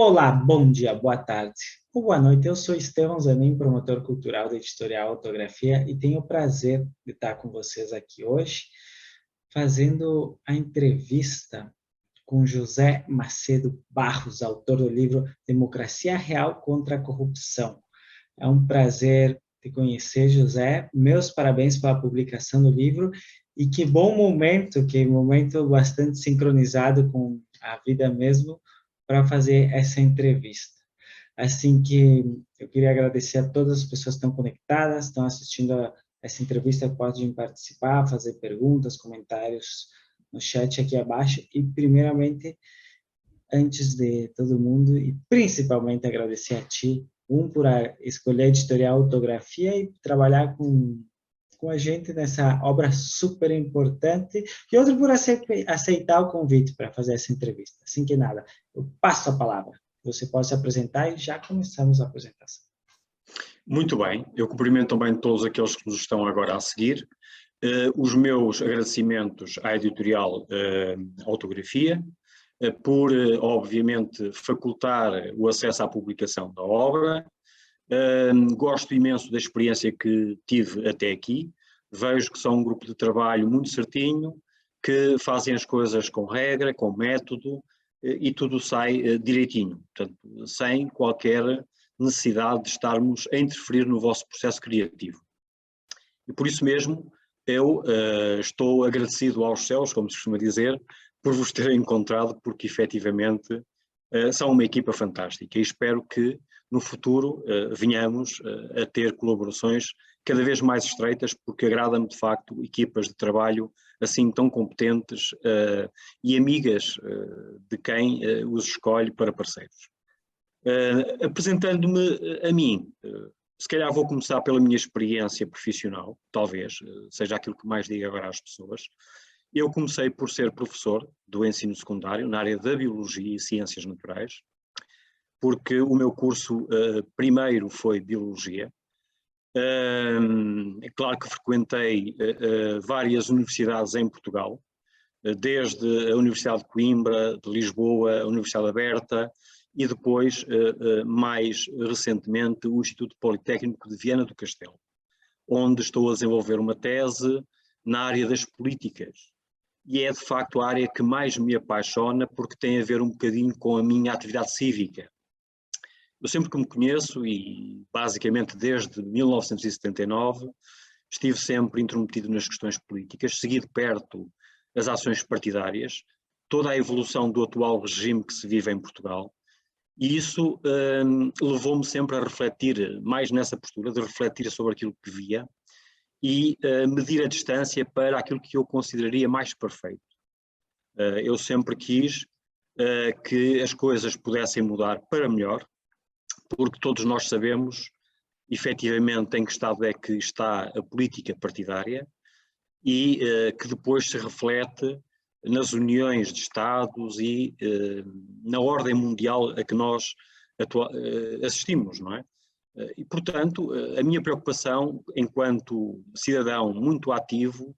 Olá, bom dia, boa tarde ou boa noite. Eu sou Estevão Zanin, promotor cultural da Editorial Autografia, e tenho o prazer de estar com vocês aqui hoje, fazendo a entrevista com José Macedo Barros, autor do livro Democracia Real contra a Corrupção. É um prazer te conhecer, José. Meus parabéns pela publicação do livro e que momento bastante sincronizado com a vida mesmo, para fazer essa entrevista. Assim que eu queria agradecer a todas as pessoas que estão conectadas, estão assistindo essa entrevista, podem participar, fazer perguntas, comentários no chat aqui abaixo. E, primeiramente, antes de todo mundo, e principalmente agradecer a ti, por escolher a Editorial Autografia e trabalhar com a gente nessa obra super importante, e outro por aceitar o convite para fazer essa entrevista. Assim que nada, eu passo a palavra. Você pode se apresentar e já começamos a apresentação. Muito bem, eu cumprimento também todos aqueles que nos estão agora a seguir. Os meus agradecimentos à Editorial Autografia, por, obviamente, facultar o acesso à publicação da obra. Gosto imenso da experiência que tive até aqui, vejo que são um grupo de trabalho muito certinho, que fazem as coisas com regra, com método, e tudo sai direitinho, portanto, sem qualquer necessidade de estarmos a interferir no vosso processo criativo. E por isso mesmo eu estou agradecido aos céus, como se costuma dizer, por vos terem encontrado, porque efetivamente são uma equipa fantástica e espero que no futuro venhamos a ter colaborações cada vez mais estreitas, porque agrada-me de facto equipas de trabalho assim tão competentes e amigas de quem os escolhe para parceiros. Apresentando-me a mim, se calhar vou começar pela minha experiência profissional, talvez seja aquilo que mais digo agora às pessoas. Eu comecei por ser professor do ensino secundário na área da Biologia e Ciências Naturais, porque o meu curso primeiro foi Biologia. É claro que frequentei várias universidades em Portugal, desde a Universidade de Coimbra, de Lisboa, a Universidade Aberta e depois, mais recentemente, o Instituto Politécnico de Viana do Castelo, onde estou a desenvolver uma tese na área das políticas. E é de facto a área que mais me apaixona, porque tem a ver um bocadinho com a minha atividade cívica. Eu sempre que me conheço, e basicamente desde 1979, estive sempre intrometido nas questões políticas, segui de perto as ações partidárias, toda a evolução do atual regime que se vive em Portugal, e isso levou-me sempre a refletir, mais nessa postura, de refletir sobre aquilo que via e medir a distância para aquilo que eu consideraria mais perfeito. Eu sempre quis que as coisas pudessem mudar para melhor, porque todos nós sabemos, efetivamente, em que estado é que está a política partidária e que depois se reflete nas uniões de Estados e na ordem mundial a que nós assistimos, não é? E, portanto, a minha preocupação enquanto cidadão muito ativo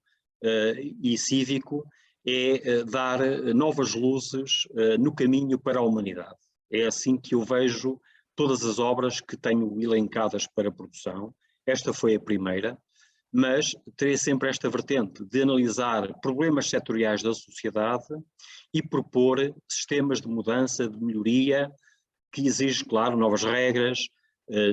e cívico é dar novas luzes no caminho para a humanidade. É assim que eu vejo todas as obras que tenho elencadas para produção. Esta foi a primeira, mas terei sempre esta vertente de analisar problemas setoriais da sociedade e propor sistemas de mudança, de melhoria, que exige, claro, novas regras,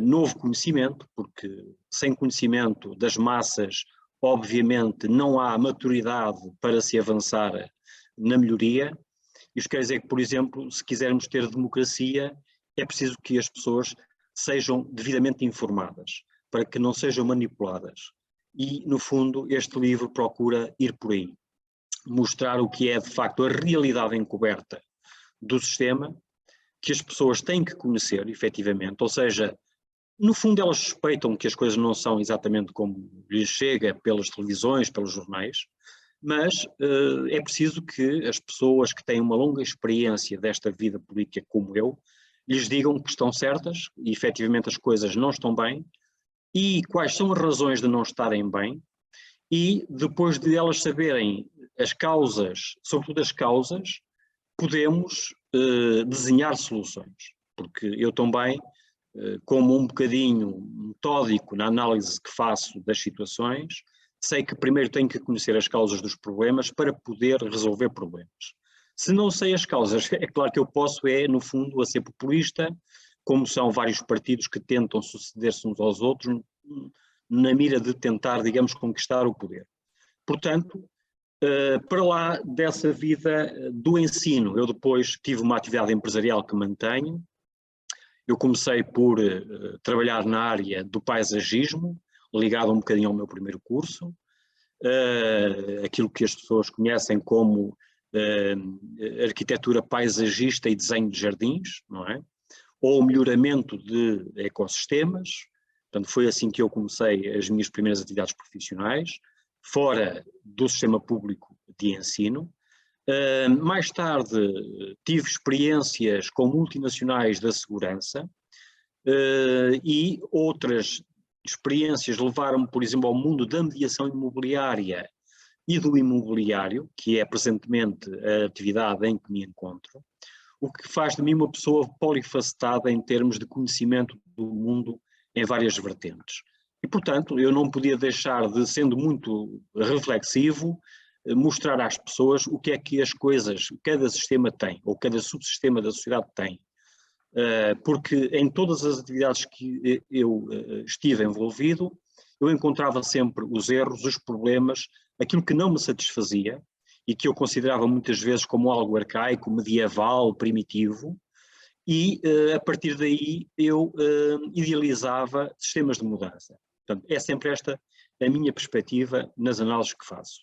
novo conhecimento, porque sem conhecimento das massas, obviamente, não há maturidade para se avançar na melhoria. Isto quer dizer que, por exemplo, se quisermos ter democracia, é preciso que as pessoas sejam devidamente informadas, para que não sejam manipuladas. E, no fundo, este livro procura ir por aí, mostrar o que é, de facto, a realidade encoberta do sistema, que as pessoas têm que conhecer, efetivamente, ou seja, no fundo elas suspeitam que as coisas não são exatamente como lhes chega pelas televisões, pelos jornais, mas é preciso que as pessoas que têm uma longa experiência desta vida política como eu, lhes digam que estão certas e efetivamente as coisas não estão bem e quais são as razões de não estarem bem, e depois de elas saberem as causas, sobretudo as causas, podemos desenhar soluções. porque eu também, como um bocadinho metódico na análise que faço das situações, sei que primeiro tenho que conhecer as causas dos problemas para poder resolver problemas. Se não sei as causas, é claro que eu posso, no fundo, a ser populista, como são vários partidos que tentam suceder-se uns aos outros, na mira de tentar, digamos, conquistar o poder. Portanto, para lá dessa vida do ensino, eu depois tive uma atividade empresarial que mantenho. Eu comecei por trabalhar na área do paisagismo, ligado um bocadinho ao meu primeiro curso, aquilo que as pessoas conhecem como arquitetura paisagista e desenho de jardins, não é? Ou melhoramento de ecossistemas. Portanto, foi assim que eu comecei as minhas primeiras atividades profissionais, fora do sistema público de ensino. Mais tarde tive experiências com multinacionais da segurança e outras experiências levaram-me, por exemplo, ao mundo da mediação imobiliária e do imobiliário, que é presentemente a atividade em que me encontro, o que faz de mim uma pessoa polifacetada em termos de conhecimento do mundo em várias vertentes. E, portanto, eu não podia deixar de, sendo muito reflexivo, mostrar às pessoas o que é que as coisas, cada sistema tem, ou cada subsistema da sociedade tem. Porque em todas as atividades que eu estive envolvido, eu encontrava sempre os erros, os problemas, aquilo que não me satisfazia e que eu considerava muitas vezes como algo arcaico, medieval, primitivo, e a partir daí eu idealizava sistemas de mudança. Portanto, é sempre esta a minha perspectiva nas análises que faço.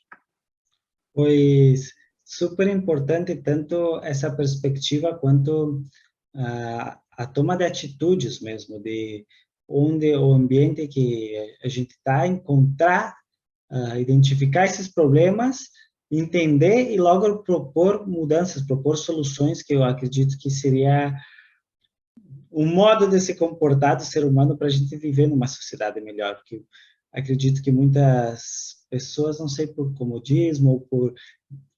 Pois, super importante tanto essa perspectiva quanto a toma de atitudes mesmo, de onde o ambiente que a gente está, encontrar, identificar esses problemas, entender e logo propor mudanças, propor soluções, que eu acredito que seria um modo de se comportar do ser humano para a gente viver numa sociedade melhor, porque acredito que muitas pessoas, não sei por comodismo ou por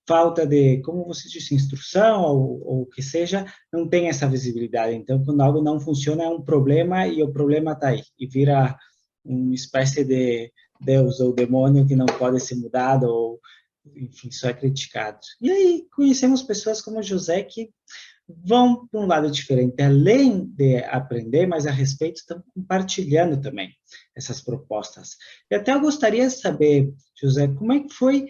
falta de, como você disse, instrução ou o que seja, não tem essa visibilidade. Então, quando algo não funciona, é um problema e o problema está aí. E vira uma espécie de Deus ou demônio que não pode ser mudado ou, enfim, só é criticado. E aí, conhecemos pessoas como José que vão para um lado diferente, além de aprender, mas a respeito estão compartilhando também essas propostas. E até eu gostaria de saber, José, como é que foi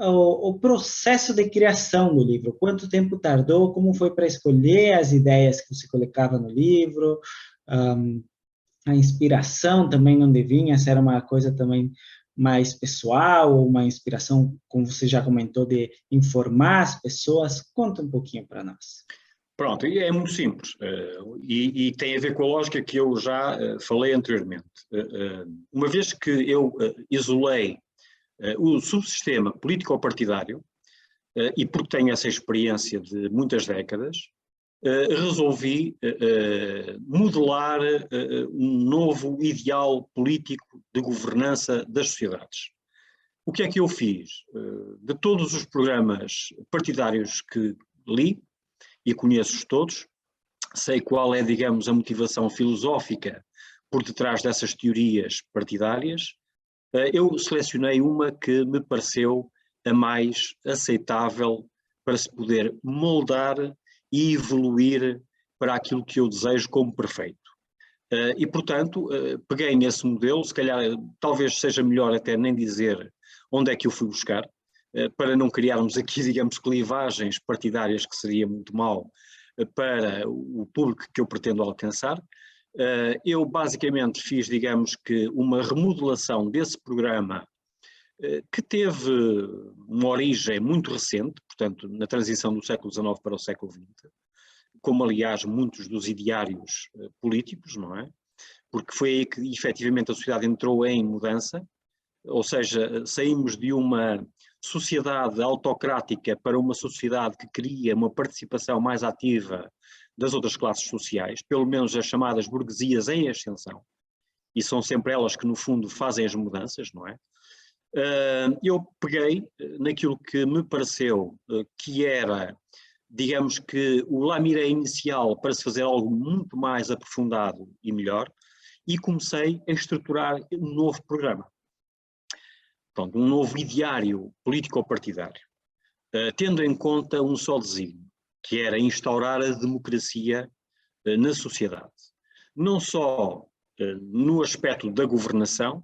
o processo de criação do livro? Quanto tempo tardou? Como foi para escolher as ideias que você colocava no livro? A inspiração também onde vinha? Se era uma coisa também mais pessoal, uma inspiração, como você já comentou, de informar as pessoas? Conta um pouquinho para nós. Pronto, e é muito simples e tem a ver com a lógica que eu já falei anteriormente. Uma vez que eu isolei o subsistema político-partidário, e porque tenho essa experiência de muitas décadas, resolvi modelar um novo ideal político de governança das sociedades. O que é que eu fiz? De todos os programas partidários que li, e conheço-os todos, sei qual é, digamos, a motivação filosófica por detrás dessas teorias partidárias. Eu selecionei uma que me pareceu a mais aceitável para se poder moldar e evoluir para aquilo que eu desejo como perfeito. E, portanto, peguei nesse modelo, se calhar talvez seja melhor até nem dizer onde é que eu fui buscar, para não criarmos aqui, digamos, clivagens partidárias que seria muito mal para o público que eu pretendo alcançar. Eu basicamente fiz, digamos que, uma remodelação desse programa que teve uma origem muito recente, portanto, na transição do século XIX para o século XX, como aliás muitos dos ideários políticos, não é? Porque foi aí que efetivamente a sociedade entrou em mudança, ou seja, saímos de uma sociedade autocrática para uma sociedade que queria uma participação mais ativa das outras classes sociais, pelo menos as chamadas burguesias em ascensão, e são sempre elas que no fundo fazem as mudanças, não é? Eu peguei naquilo que me pareceu que era digamos que o lamiré inicial para se fazer algo muito mais aprofundado e melhor, e comecei a estruturar um novo programa. Pronto, um novo ideário político-partidário, tendo em conta um só desígnio, que era instaurar a democracia na sociedade. Não só no aspecto da governação,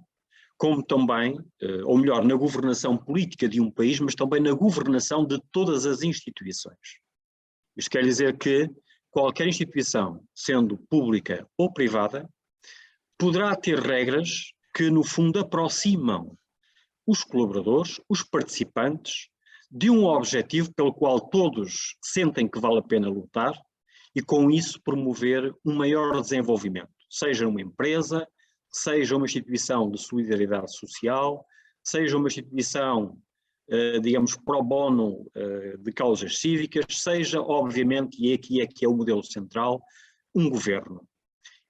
como também, ou melhor, na governação política de um país, mas também na governação de todas as instituições. Isto quer dizer que qualquer instituição, sendo pública ou privada, poderá ter regras que, no fundo, aproximam os colaboradores, os participantes, de um objetivo pelo qual todos sentem que vale a pena lutar e, com isso, promover um maior desenvolvimento, seja uma empresa, seja uma instituição de solidariedade social, seja uma instituição, digamos, pro bono de causas cívicas, seja, obviamente, e aqui é que é o modelo central, um governo.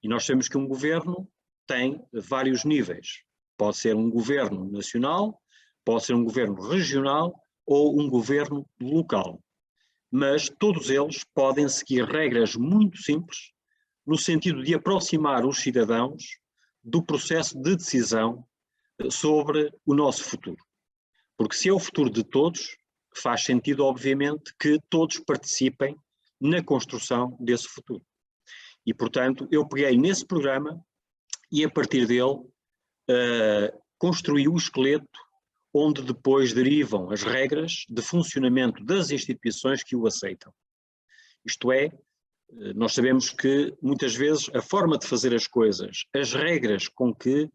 E nós sabemos que um governo tem vários níveis. Pode ser um governo nacional, pode ser um governo regional ou um governo local. Mas todos eles podem seguir regras muito simples no sentido de aproximar os cidadãos do processo de decisão sobre o nosso futuro. Porque se é o futuro de todos, faz sentido, obviamente, que todos participem na construção desse futuro. E, portanto, eu peguei nesse programa e, a partir dele, construí o esqueleto onde depois derivam as regras de funcionamento das instituições que o aceitam. Isto é, nós sabemos que, muitas vezes, a forma de fazer as coisas, as regras com que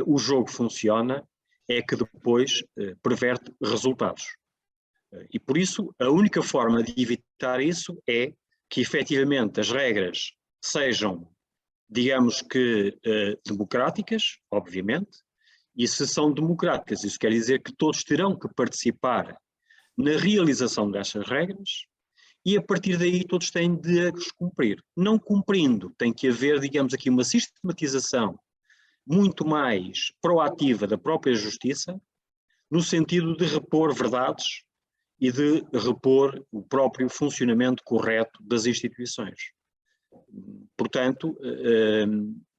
o jogo funciona, é que depois perverte resultados. E, por isso, a única forma de evitar isso é que, efetivamente, as regras sejam, digamos que, democráticas, obviamente, e se são democráticas, isso quer dizer que todos terão que participar na realização destas regras e, a partir daí, todos têm de as cumprir. Não cumprindo, tem que haver, digamos aqui, uma sistematização muito mais proativa da própria justiça, no sentido de repor verdades e de repor o próprio funcionamento correto das instituições. Portanto,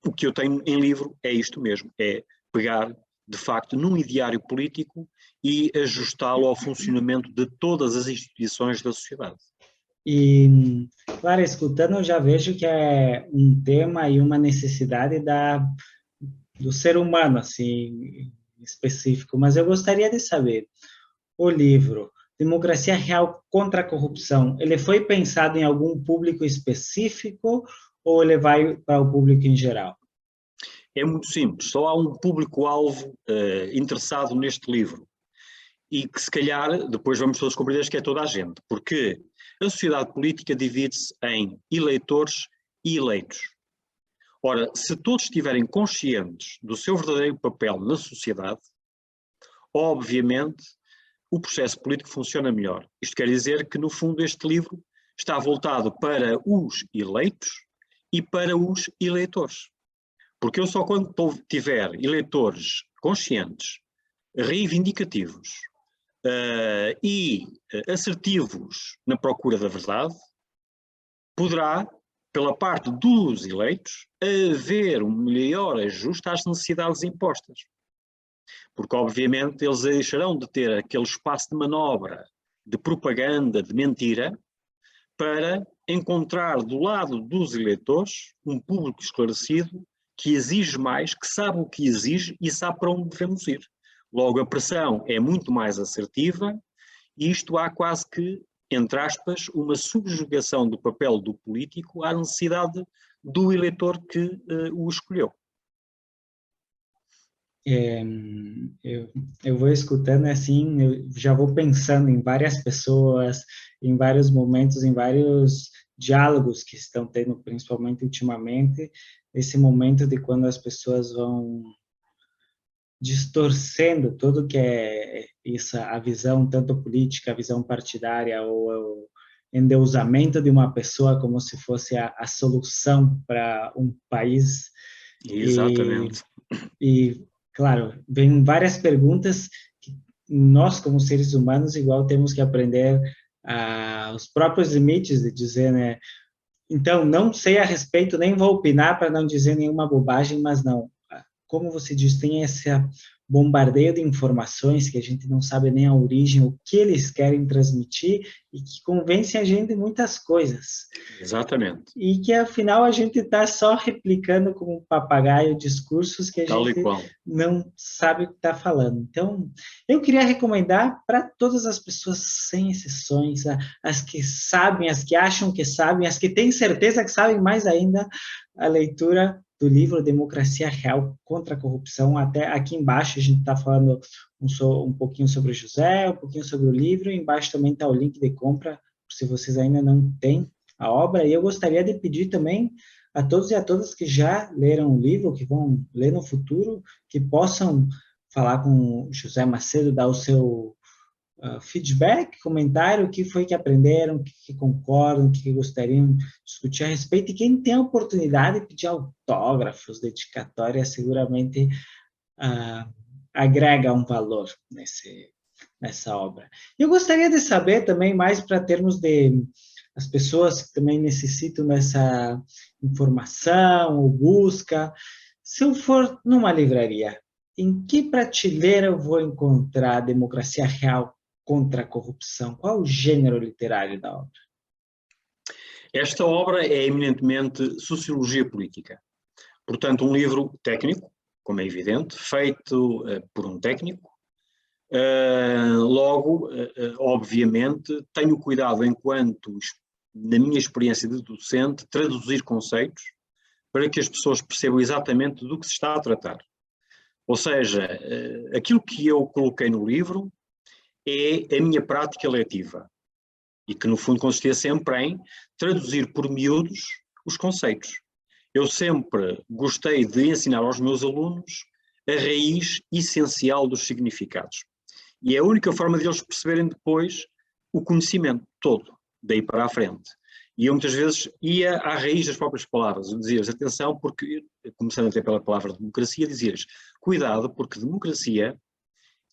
o que eu tenho em livro é isto mesmo, é pegar, de facto, num ideário político e ajustá-lo ao funcionamento de todas as instituições da sociedade. E, claro, escutando, eu já vejo que é um tema e uma necessidade do ser humano, assim, específico. Mas eu gostaria de saber, o livro Democracia Real contra a Corrupção, ele foi pensado em algum público específico ou ele vai para o público em geral? É muito simples, só há um público-alvo interessado neste livro e que se calhar depois vamos todos compreender que é toda a gente, porque a sociedade política divide-se em eleitores e eleitos. Ora, se todos estiverem conscientes do seu verdadeiro papel na sociedade, obviamente o processo político funciona melhor. Isto quer dizer que, no fundo, este livro está voltado para os eleitos e para os eleitores. Porque eu só quando tiver eleitores conscientes, reivindicativos e assertivos na procura da verdade, poderá, pela parte dos eleitos, haver um melhor ajuste às necessidades impostas. Porque, obviamente, eles deixarão de ter aquele espaço de manobra, de propaganda, de mentira, para encontrar do lado dos eleitores um público esclarecido que exige mais, que sabe o que exige e sabe para onde devemos ir. Logo, a pressão é muito mais assertiva e isto há quase que, entre aspas, uma subjugação do papel do político à necessidade do eleitor que o escolheu. Eu vou escutando assim, eu já vou pensando em várias pessoas, em vários momentos, em vários diálogos que estão tendo, principalmente ultimamente, esse momento de quando as pessoas vão distorcendo tudo que é isso, a visão tanto política, a visão partidária, ou o endeusamento de uma pessoa como se fosse a solução para um país. Exatamente. E claro, vem várias perguntas que nós, como seres humanos, igual temos que aprender os próprios limites de dizer, né? Então, não sei a respeito, nem vou opinar para não dizer nenhuma bobagem, mas não. Como você diz, tem esse bombardeio de informações que a gente não sabe nem a origem, o que eles querem transmitir e que convencem a gente de muitas coisas. Exatamente. E que, afinal, a gente está só replicando como um papagaio discursos que a gente não sabe o que está falando. Então, eu queria recomendar para todas as pessoas, sem exceções, as que sabem, as que acham que sabem, as que têm certeza que sabem mais ainda, a leitura do livro Democracia Real contra a Corrupção. Até aqui embaixo a gente está falando um pouquinho sobre o José, um pouquinho sobre o livro, embaixo também está o link de compra, se vocês ainda não têm a obra, e eu gostaria de pedir também a todos e a todas que já leram o livro, que vão ler no futuro, que possam falar com o José Macedo, dar o seu feedback, comentário, o que foi que aprenderam, o que concordam, o que gostariam de discutir a respeito, e quem tem a oportunidade de pedir autógrafos, dedicatórias, seguramente agrega um valor nessa obra. Eu gostaria de saber também, mais para termos de as pessoas que também necessitam dessa informação ou busca, se eu for numa livraria, em que prateleira eu vou encontrar a Democracia Real contra a Corrupção? Qual o gênero literário da obra? Esta obra é eminentemente sociologia política. Portanto, um livro técnico, como é evidente, feito por um técnico. Logo, obviamente, tenho cuidado enquanto, na minha experiência de docente, traduzir conceitos para que as pessoas percebam exatamente do que se está a tratar. Ou seja, aquilo que eu coloquei no livro é a minha prática letiva e que, no fundo, consistia sempre em traduzir por miúdos os conceitos. Eu sempre gostei de ensinar aos meus alunos a raiz essencial dos significados. E é a única forma de eles perceberem depois o conhecimento todo, daí para a frente. E eu muitas vezes ia à raiz das próprias palavras, eu dizia-lhes atenção, porque, começando até pela palavra democracia, dizia-lhes cuidado, porque democracia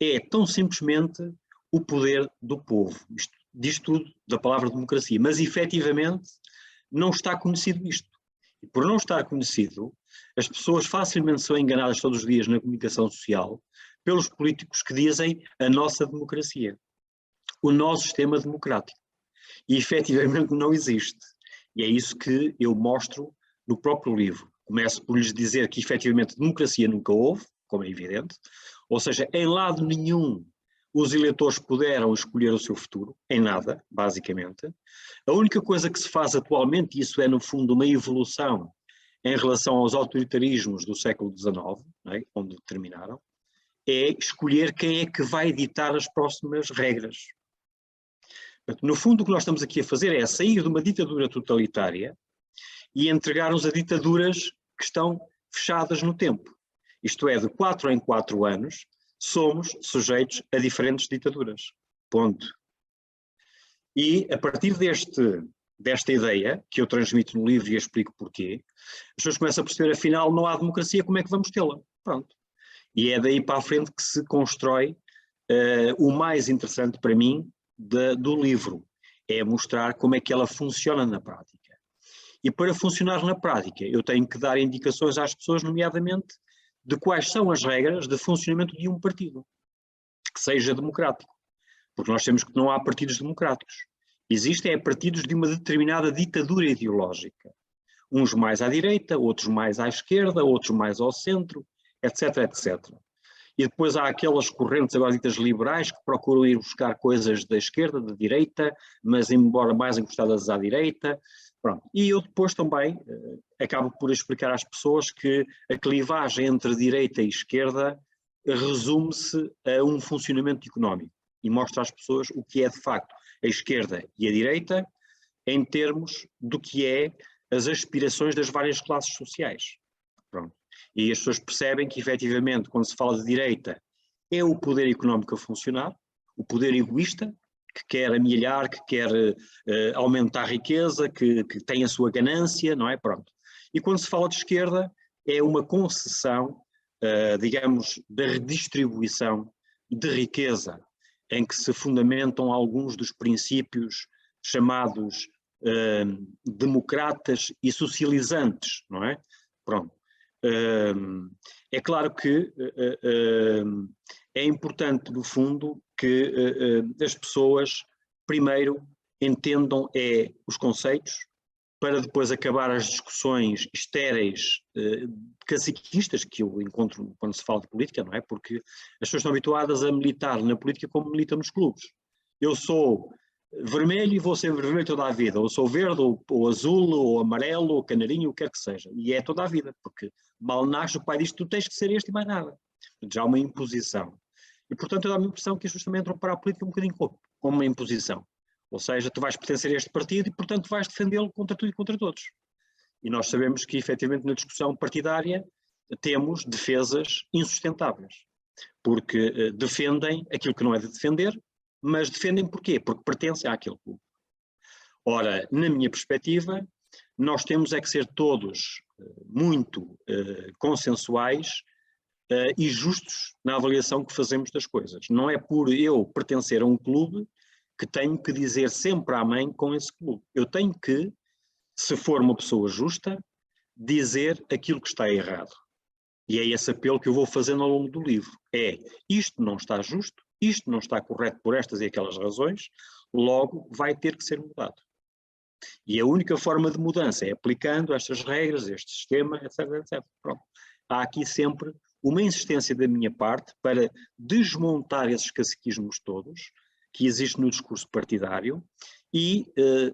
é tão simplesmente o poder do povo. Isto diz tudo da palavra democracia, mas efetivamente não está conhecido isto. E por não estar conhecido, as pessoas facilmente são enganadas todos os dias na comunicação social pelos políticos que dizem a nossa democracia, o nosso sistema democrático. E efetivamente não existe. E é isso que eu mostro no próprio livro. Começo por lhes dizer que efetivamente democracia nunca houve, como é evidente, ou seja, em lado nenhum os eleitores puderam escolher o seu futuro, em nada, basicamente. A única coisa que se faz atualmente, e isso é no fundo uma evolução em relação aos autoritarismos do século XIX, não é? Onde terminaram, é escolher quem é que vai editar as próximas regras. No fundo, o que nós estamos aqui a fazer é sair de uma ditadura totalitária e entregar-nos a ditaduras que estão fechadas no tempo. Isto é, de 4 em 4 anos, somos sujeitos a diferentes ditaduras. Ponto. E a partir desta ideia, que eu transmito no livro e explico porquê, as pessoas começam a perceber, afinal, não há democracia, como é que vamos tê-la? Pronto. E é daí para a frente que se constrói o mais interessante para mim do livro, é mostrar como é que ela funciona na prática. E para funcionar na prática, eu tenho que dar indicações às pessoas, nomeadamente, de quais são as regras de funcionamento de um partido, que seja democrático. Porque nós temos que não há partidos democráticos. Existem partidos de uma determinada ditadura ideológica. Uns mais à direita, outros mais à esquerda, outros mais ao centro, etc, etc. E depois há aquelas correntes agora ditas liberais que procuram ir buscar coisas da esquerda, da direita, mas embora mais encostadas à direita. Pronto. E eu depois também acabo por explicar às pessoas que a clivagem entre direita e esquerda resume-se a um funcionamento económico e mostra às pessoas o que é de facto a esquerda e a direita em termos do que é as aspirações das várias classes sociais. Pronto. E as pessoas percebem que, efetivamente, quando se fala de direita, é o poder económico a funcionar, o poder egoísta, que quer amealhar, que quer aumentar a riqueza, que tem a sua ganância, não é? Pronto. E quando se fala de esquerda, é uma concessão, digamos, da redistribuição de riqueza, em que se fundamentam alguns dos princípios chamados democratas e socializantes, não é? Pronto. É claro que é importante, no fundo, que as pessoas primeiro entendam os conceitos, para depois acabar as discussões estéreis, caciquistas, que eu encontro quando se fala de política, não é? Porque as pessoas estão habituadas a militar na política como militam nos clubes. Eu sou vermelho e vou ser vermelho toda a vida, ou sou verde, ou azul, ou amarelo, ou canarinho, o que quer que seja. E é toda a vida, porque mal nasce, o pai diz que tu tens que ser este e mais nada. Já há uma imposição. E, portanto, eu dá-me a impressão que as pessoas também entram para a política um bocadinho como uma imposição. Ou seja, tu vais pertencer a este partido e, portanto, vais defendê-lo contra tudo e contra todos. E nós sabemos que, efetivamente, na discussão partidária, temos defesas insustentáveis. Porque defendem aquilo que não é de defender, mas defendem porquê? Porque pertencem àquele clube. Ora, na minha perspectiva, nós temos é que ser todos muito consensuais e justos na avaliação que fazemos das coisas. Não é por eu pertencer a um clube que tenho que dizer sempre amém com esse clube. Eu tenho que, se for uma pessoa justa, dizer aquilo que está errado. E é esse apelo que eu vou fazendo ao longo do livro. Isto não está justo, isto não está correto por estas e aquelas razões, logo vai ter que ser mudado. E a única forma de mudança é aplicando estas regras, este sistema, etc, etc. Pronto. Há aqui sempre uma insistência da minha parte para desmontar esses caciquismos todos que existem no discurso partidário e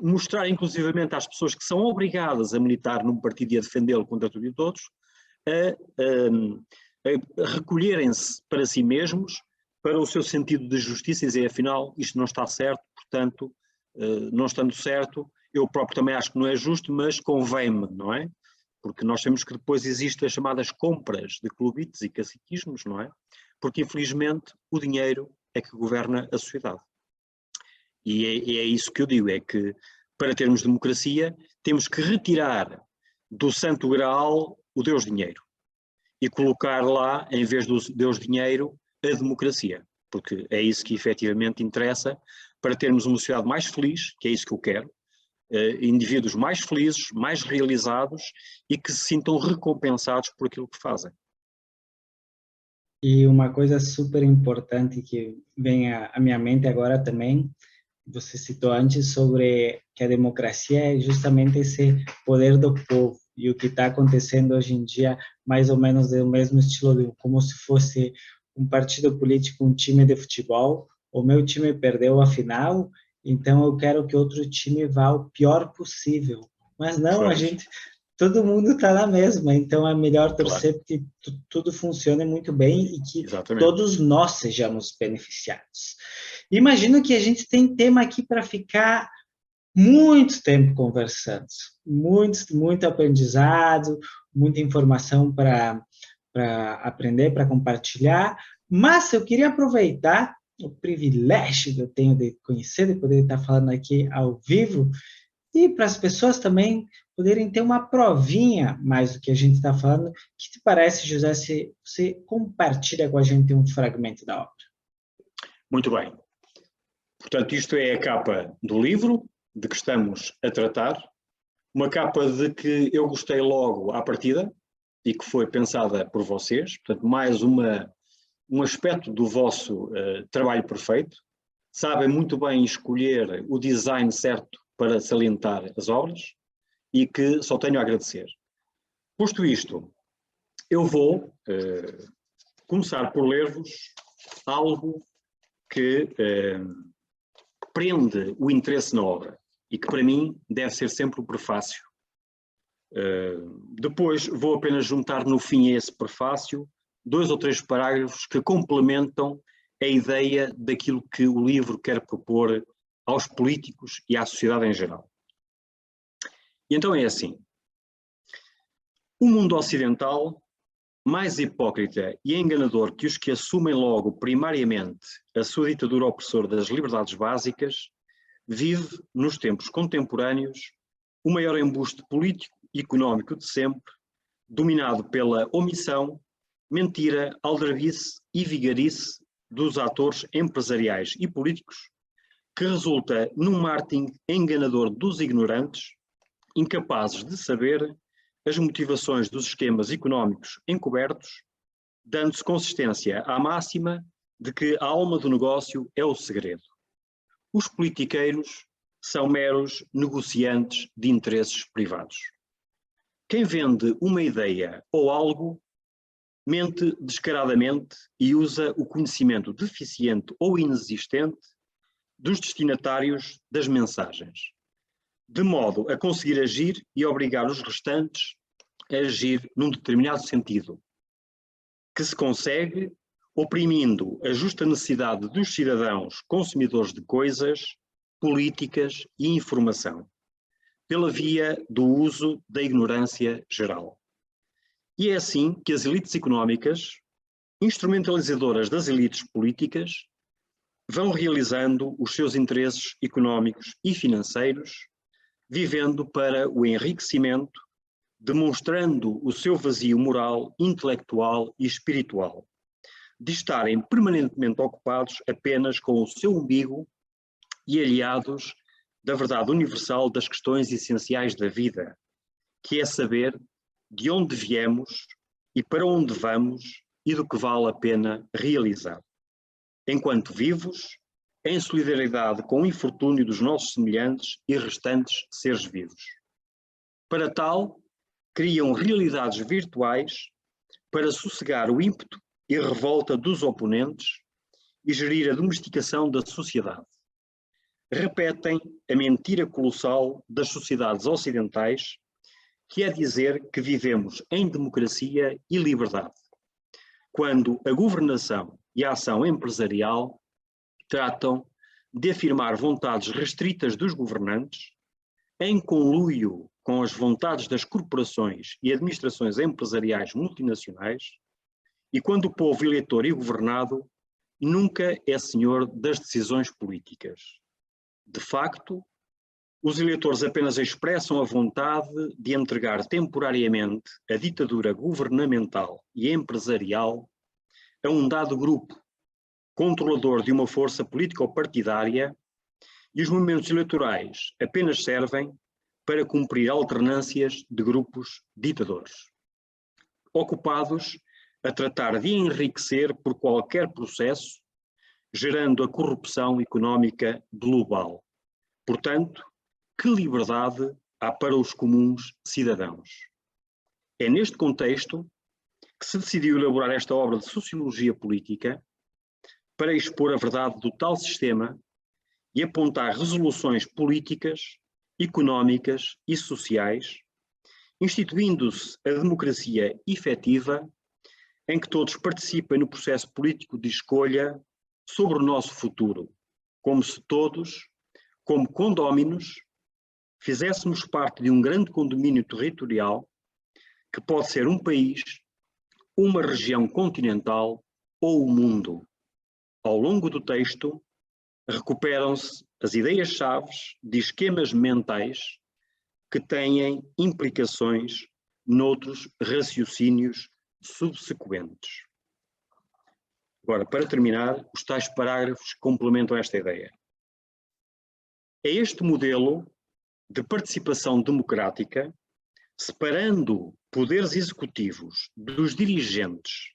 mostrar inclusivamente às pessoas que são obrigadas a militar num partido e a defendê-lo contra tudo e todos, a recolherem-se para si mesmos, para o seu sentido de justiça e dizer, afinal, isto não está certo, portanto, não estando certo, eu próprio também acho que não é justo, mas convém-me, não é? Porque nós sabemos que depois existem as chamadas compras de clubites e caciquismos, não é? Porque, infelizmente, o dinheiro é que governa a sociedade. E é isso que eu digo, é que para termos democracia temos que retirar do santo graal o Deus dinheiro e colocar lá, em vez do Deus dinheiro, a democracia, porque é isso que efetivamente interessa para termos uma sociedade mais feliz, que é isso que eu quero, indivíduos mais felizes, mais realizados e que se sintam recompensados por aquilo que fazem. E uma coisa super importante que vem à minha mente agora também, você citou antes sobre que a democracia é justamente esse poder do povo, e o que está acontecendo hoje em dia, mais ou menos do mesmo estilo, como se fosse um partido político, um time de futebol, o meu time perdeu a final, então eu quero que outro time vá o pior possível. Mas não, a gente, todo mundo está na mesma, então é melhor torcer que tudo funcione muito bem e que todos nós sejamos beneficiados. Imagino que a gente tem tema aqui para ficar muito tempo conversando, muito aprendizado, muita informação para aprender, para compartilhar, mas eu queria aproveitar o privilégio que eu tenho de conhecer, de poder estar falando aqui ao vivo, e para as pessoas também poderem ter uma provinha mais do que a gente está falando. O que te parece, José, se você compartilha com a gente um fragmento da obra? Muito bem. Portanto, isto é a capa do livro de que estamos a tratar, uma capa de que eu gostei logo à partida e que foi pensada por vocês, portanto, mais um aspecto do vosso trabalho perfeito. Sabem muito bem escolher o design certo para salientar as obras e que só tenho a agradecer. Posto isto, eu vou começar por ler-vos algo que prende o interesse na obra e que para mim deve ser sempre o prefácio. Depois vou apenas juntar no fim a esse prefácio 2 ou 3 parágrafos que complementam a ideia daquilo que o livro quer propor aos políticos e à sociedade em geral. E então é assim: o mundo ocidental, mais hipócrita e enganador que os que assumem logo primariamente a sua ditadura opressora das liberdades básicas, vive, nos tempos contemporâneos, o maior embuste político e económico de sempre, dominado pela omissão, mentira, aldrabice e vigarice dos atores empresariais e políticos, que resulta num marketing enganador dos ignorantes, incapazes de saber as motivações dos esquemas económicos encobertos, dando-se consistência à máxima de que a alma do negócio é o segredo. Os politiqueiros são meros negociantes de interesses privados. Quem vende uma ideia ou algo mente descaradamente e usa o conhecimento deficiente ou inexistente dos destinatários das mensagens, de modo a conseguir agir e obrigar os restantes a agir num determinado sentido, que se consegue oprimindo a justa necessidade dos cidadãos consumidores de coisas, políticas e informação, pela via do uso da ignorância geral. E é assim que as elites económicas, instrumentalizadoras das elites políticas, vão realizando os seus interesses económicos e financeiros, vivendo para o enriquecimento, demonstrando o seu vazio moral, intelectual e espiritual, de estarem permanentemente ocupados apenas com o seu umbigo e aliados da verdade universal das questões essenciais da vida, que é saber de onde viemos e para onde vamos e do que vale a pena realizar. Enquanto vivos, em solidariedade com o infortúnio dos nossos semelhantes e restantes seres vivos. Para tal, criam realidades virtuais para sossegar o ímpeto e a revolta dos oponentes e gerir a domesticação da sociedade. Repetem a mentira colossal das sociedades ocidentais, que é dizer que vivemos em democracia e liberdade, quando a governação e a ação empresarial tratam de afirmar vontades restritas dos governantes, em conluio com as vontades das corporações e administrações empresariais multinacionais, e quando o povo eleitor e governado nunca é senhor das decisões políticas. De facto, os eleitores apenas expressam a vontade de entregar temporariamente a ditadura governamental e empresarial a um dado grupo, controlador de uma força político-partidária, e os movimentos eleitorais apenas servem para cumprir alternâncias de grupos ditadores, ocupados a tratar de enriquecer por qualquer processo, gerando a corrupção económica global. Portanto, que liberdade há para os comuns cidadãos? É neste contexto que se decidiu elaborar esta obra de sociologia política para expor a verdade do tal sistema e apontar resoluções políticas, económicas e sociais, instituindo-se a democracia efetiva em que todos participem no processo político de escolha sobre o nosso futuro, como se todos, como condóminos, fizéssemos parte de um grande condomínio territorial que pode ser um país, uma região continental ou o mundo. Ao longo do texto, recuperam-se as ideias-chave de esquemas mentais que têm implicações noutros raciocínios subsequentes. Agora, para terminar, os tais parágrafos complementam esta ideia. É este modelo de participação democrática, separando poderes executivos dos dirigentes,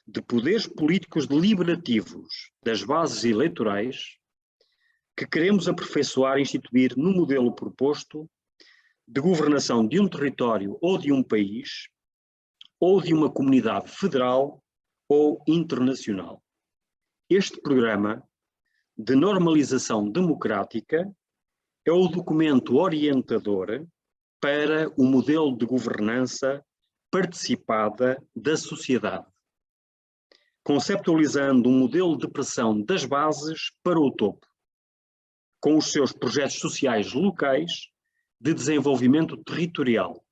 de poderes políticos deliberativos das bases eleitorais, que queremos aperfeiçoar e instituir no modelo proposto de governação de um território ou de um país, ou de uma comunidade federal ou internacional. Este programa de normalização democrática é o documento orientador para o modelo de governança participada da sociedade, conceptualizando um modelo de pressão das bases para o topo, com os seus projetos sociais locais de desenvolvimento territorial,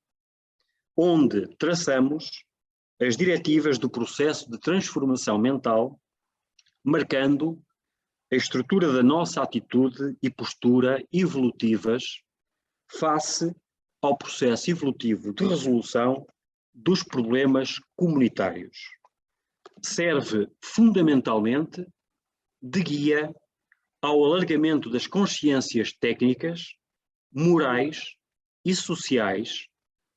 onde traçamos as diretivas do processo de transformação mental, marcando a estrutura da nossa atitude e postura evolutivas face ao processo evolutivo de resolução dos problemas comunitários. Serve fundamentalmente de guia ao alargamento das consciências técnicas, morais e sociais,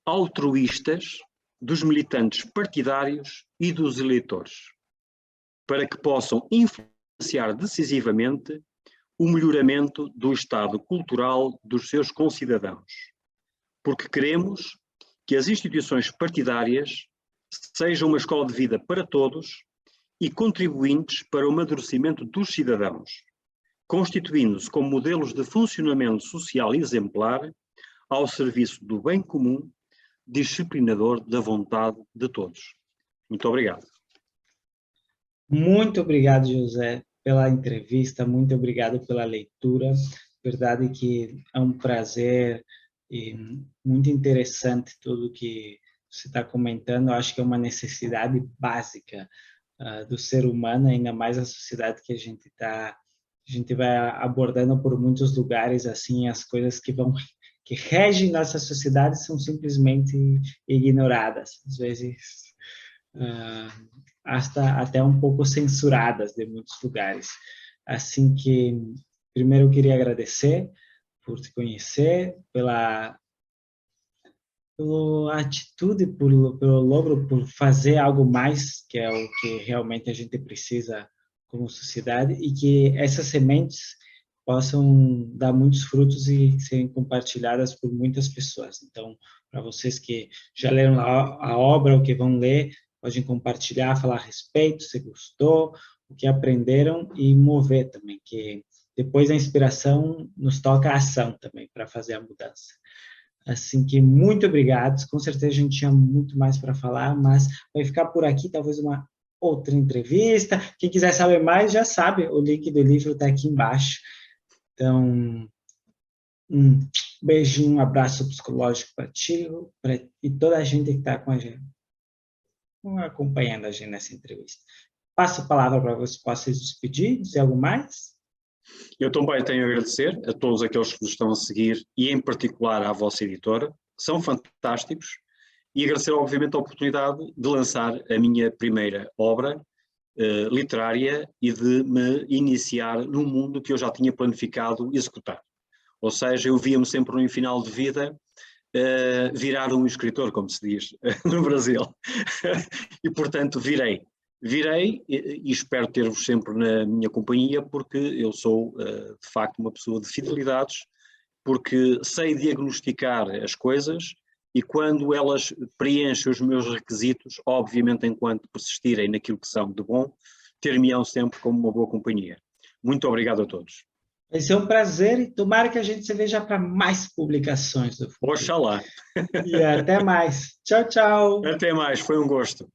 altruístas dos militantes partidários e dos eleitores, para que possam influenciar decisivamente o melhoramento do estado cultural dos seus concidadãos. Porque queremos que as instituições partidárias sejam uma escola de vida para todos e contribuintes para o amadurecimento dos cidadãos, constituindo-se como modelos de funcionamento social exemplar ao serviço do bem comum, disciplinador da vontade de todos. Muito obrigado. Muito obrigado, José, pela entrevista, muito obrigado pela leitura. Verdade que é um prazer e muito interessante tudo que você está comentando. Eu acho que é uma necessidade básica do ser humano, ainda mais a sociedade que a gente vai abordando por muitos lugares, assim, as coisas que regem nossa sociedade são simplesmente ignoradas, às vezes até um pouco censuradas de muitos lugares. Assim que, primeiro eu queria agradecer por te conhecer, pela atitude, pelo logro, por fazer algo mais, que é o que realmente a gente precisa como sociedade, e que essas sementes possam dar muitos frutos e serem compartilhadas por muitas pessoas. Então, para vocês que já leram a obra ou que vão ler, podem compartilhar, falar a respeito, se gostou, o que aprenderam e mover também, que depois da inspiração nos toca a ação também para fazer a mudança. Assim que muito obrigado, com certeza a gente tinha muito mais para falar, mas vai ficar por aqui, talvez uma outra entrevista. Quem quiser saber mais, já sabe, o link do livro está aqui embaixo. Então, um beijinho, um abraço psicológico para ti e toda a gente que está com a gente, acompanhando a gente nessa entrevista. Passo a palavra para você, possa se despedir, dizer algo mais? Eu também tenho a agradecer a todos aqueles que nos estão a seguir e em particular à vossa editora, que são fantásticos, e agradecer obviamente a oportunidade de lançar a minha primeira obra literária e de me iniciar num mundo que eu já tinha planificado executar. Ou seja, eu via-me sempre no final de vida virar um escritor, como se diz no Brasil. E portanto virei e espero ter-vos sempre na minha companhia, porque eu sou de facto uma pessoa de fidelidades, porque sei diagnosticar as coisas e quando elas preenchem os meus requisitos, obviamente enquanto persistirem naquilo que são de bom, ter-me-ão sempre como uma boa companhia. Muito obrigado a todos. Vai ser um prazer e tomara que a gente se veja para mais publicações do futuro. Oxalá. E até mais. Tchau, tchau. Até mais, foi um gosto.